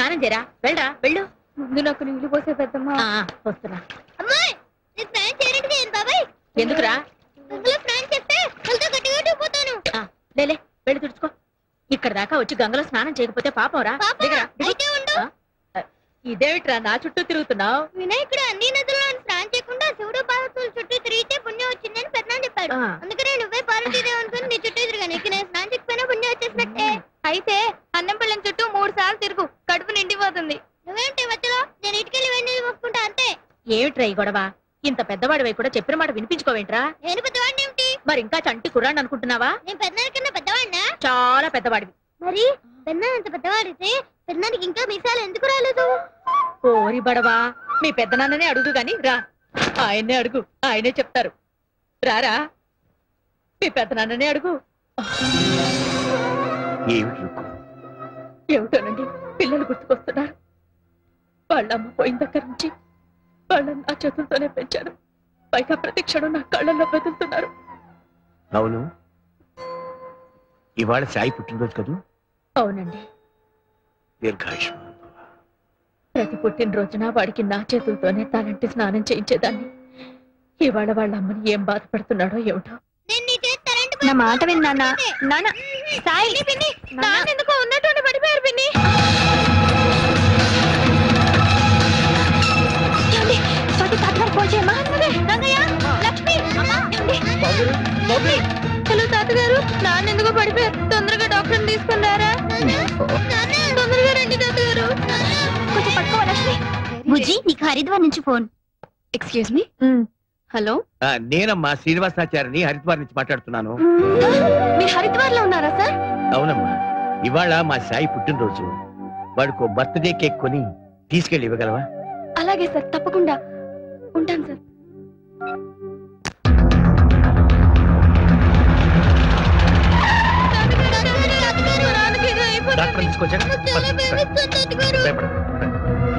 స్నానం చేయరా, వెళ్ళరా, వెళ్ళు. ముందు నాకు నీళ్లు పోసే పెద్దమ్మా. వస్తున్నా. ఎందుకురా? లేలే, వెళ్ళి తుడుచుకో. ఇక్కడ దాకా వచ్చి గంగలో స్నానం చేయకపోతే పాపం రా. ఇదేమిట్రా నా చుట్టూ తిరుగుతున్నావు? వినాయకుడు అన్ని నదుల్లో స్నానం చేయకుండా శివుడు పార్వతుల చుట్టూ తిరిగితే పుణ్యం వచ్చిందని పెద్దనాన్న చెప్పాడు. అందుకనే నువ్వే పార్వతీదేవి అనుకుని నీ చుట్టూ తిరిగాను. ఇక నేను స్నానం చేయకపోయినా పుణ్యం వచ్చేసినట్టే. అయితే అన్నం పిల్లని చుట్టూ 3 సార్లు తిరుగు, కడుపు నిండిపోతుంది. నువ్వేంటి మధ్యలో? నేను ఇటుకెళ్ళి వెండి మొక్కుంటా అంతే. ఏమిట్రా ఈ గొడవ? ఇంత పెద్దవాడివై కూడా చెప్పిన మాట వినిపించుకోవేంట్రా? నేను పెద్దవాడిని ఏమిటి? మరి ఇంకా చంటి కుర్రాన్ని అనుకుంటున్నావా? నేను పెద్దనాన్న కన్నా పెద్దవాడినా? చాలా పెద్దవాడివి. మరి పెద్దనాన్న అంత పెద్దవాడితే పెద్దనానికి ఇంకా మీసాలు ఎందుకు రాలేదు? ఓరి బడవా, మీ పెద్దనాన్ననే అడుగు గాని రా. ఆయన్నే అడుగు, ఆయనే చెప్తారు. రారా, మీ పెద్దనాన్ననే అడుగు. ఏమిటోనండి, పిల్లలు గుర్తుకొస్తున్నారు. వాళ్ళమ్మ పోయిన దగ్గర నుంచి వాళ్ళని నా చేతులతోనే పెంచాను. పైగా ప్రతి క్షణం నా కళ్ళల్లో బతుకుతున్నారు. అవును, ఇవాళ సాయి పుట్టినరోజు కదూ? అవునండి. దీర్ఘాయుష్మాన్. ప్రతి పుట్టినరోజున వాడికి నా చేతులతోనే తలంటి స్నానం చేయించేదాన్ని. ఇవాళ వాళ్ళ అమ్మని ఏం బాధపడుతున్నాడో ఏమిటో. నా మాట విన్నా నాన్న. సాయి నాన్నెందుకో ఉన్నట్టు పడిపోయారు పిన్ని. హలో తాతగారు, నాన్నెందుకో పడిపోయారు. తొందరగా డాక్టర్ తీసుకున్నారా? తొందరగా రండి తాతగారు. కొంచెం పట్టుకో లక్ష్మి. బుజ్జి, నీకు హరిద్వార్ నుంచి ఫోన్. Excuse me. హలో, నేనమ్మా శ్రీనివాసాచారిని, హరిద్వార్ నుంచి మాట్లాడుతున్నాను. మీరు హరిద్వార్ లో ఉన్నారా సార్? అవునమ్మా, ఇవాళ మా సాయి పుట్టినరోజు. వాడికి బర్త్డే కేక్ కొని తీసుకెళ్ళి ఇవ్వగలవా? అలాగే సార్, తప్పకుండా. ఉంటాను సార్.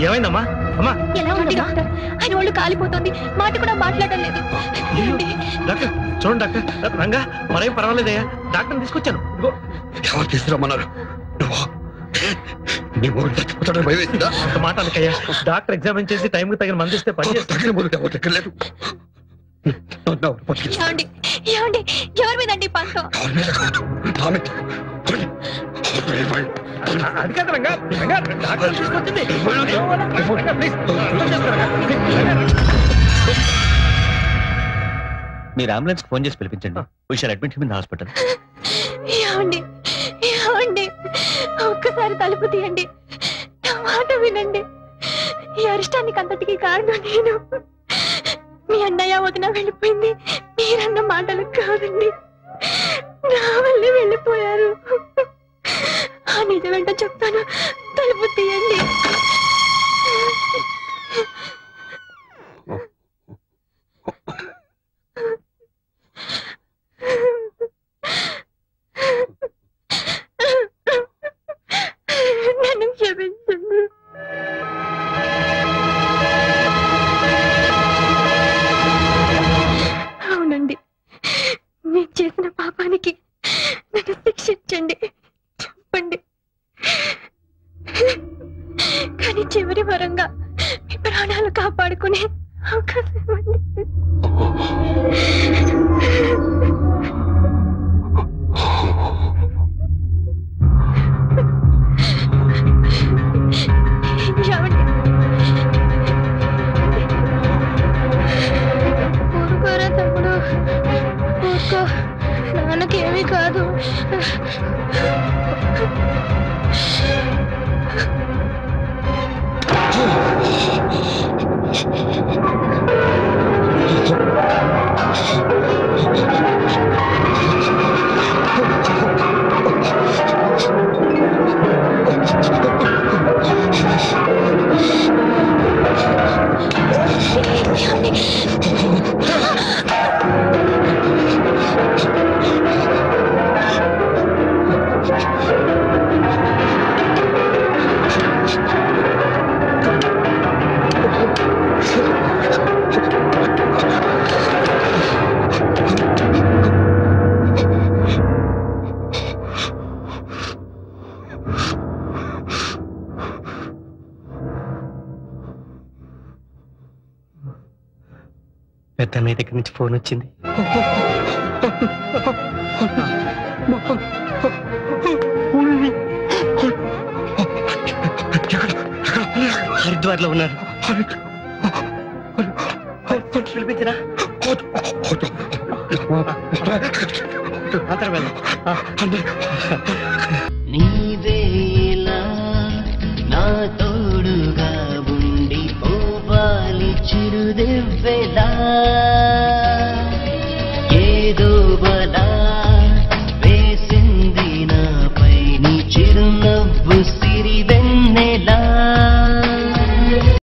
ఏమైందమ్మా? అమ్మా, ఎలా ఉంది డాక్టర్? ఆయన ఒళ్ళు కాలిపోతుంది, మాట కూడా మాట్లాడడం లేదు. డాక్టర్ చూడండి డాక్టర్. రంగా, మరేం పర్వాలేదయ్యా. డాక్టర్ తీసుకొచ్చాను. ఎవరు తీసుకురమ్మన్నారు? మాట అనకయ్యా. డాక్టర్ ఎగ్జామిన్ చేసి టైంకి తగిన మంది ఇస్తే పని చేస్తాను. ఎవరి మీదండి పంతం? అది కాదు రంగా, డాక్టర్ తీసుకొచ్చింది. మీరు అంబులెన్స్ ఫోన్ చేసి పిలిపించండి. We shall admit him in the hospital. ఏమండి, ఒక్కసారి తలుపు తీయండి. నా మాట వినండి. ఈ అరిష్టానికి అంతటికి కారణం నేను. మీ అన్నయ్య వదిన వెళ్ళిపోయింది మీరన్న మాటలు కాదండి, నా వల్లే వెళ్ళిపోయారు. ఆ నిజమేంటో చెప్తాను, తలుపు తీయండి. నన్ను క్షమించండి. అవునండి, నేను చేసిన పాపానికి నన్ను శిక్షించండి, చెప్పండి. కానీ చివరి వరంగా మీ ప్రాణాలు కాపాడుకునే అవకాశం ఇవ్వండి. ఊరుకోరా తమ్ముడు, ఊరుకో. నాన్నకేమీ కాదు. పెద్దన్నయ్య దగ్గర నుంచి ఫోన్ వచ్చింది. హరిద్వార్లో ఉన్నారు. పిలిపించరా? నీవేలా నా తోడుగా ఉండి పోవాలి చిరుదెవ్వెలా.